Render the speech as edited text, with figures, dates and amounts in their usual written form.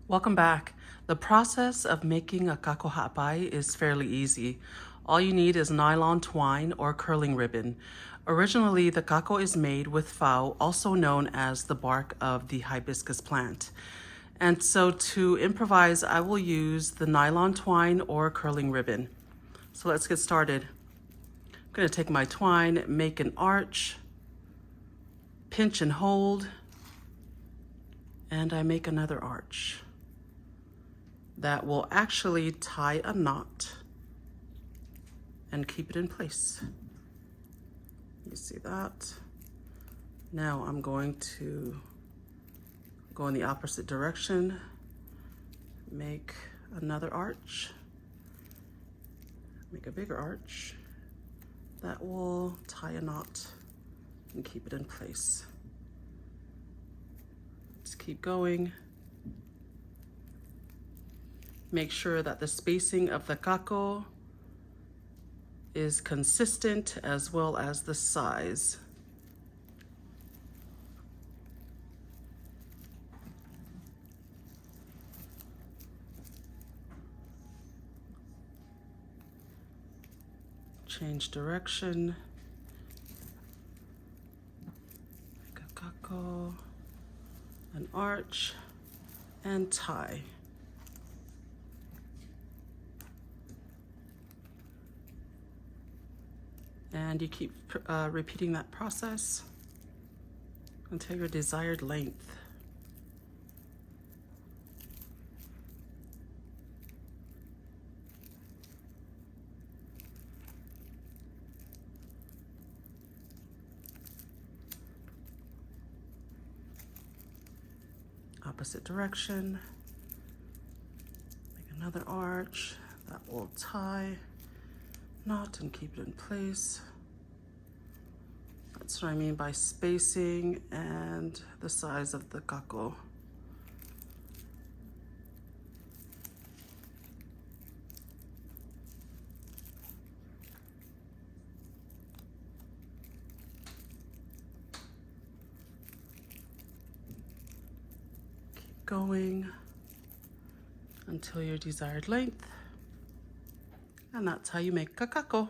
Welcome back. The process of making a Kako Ha'apai is fairly easy. All you need is nylon twine or curling ribbon. Originally, the kako is made with fao, also known as the bark of the hibiscus plant. And so to improvise, I will use the nylon twine or curling ribbon. So let's get started. I'm going to take my twine, make an arch, pinch and hold, and I make another arch. That will actually tie a knot and keep it in place. You see that? Now I'm going to go in the opposite direction, make another arch, make a bigger arch. That will tie a knot and keep it in place. Let's keep going. Make sure that the spacing of the kako is consistent as well as the size. Change direction. Make a kako, an arch, and tie. And you keep repeating that process until your desired length. Opposite direction. Make another arch that will tie knot and keep it in place. That's what I mean by spacing and the size of the kako. Keep going until your desired length. And that's how you make a kako.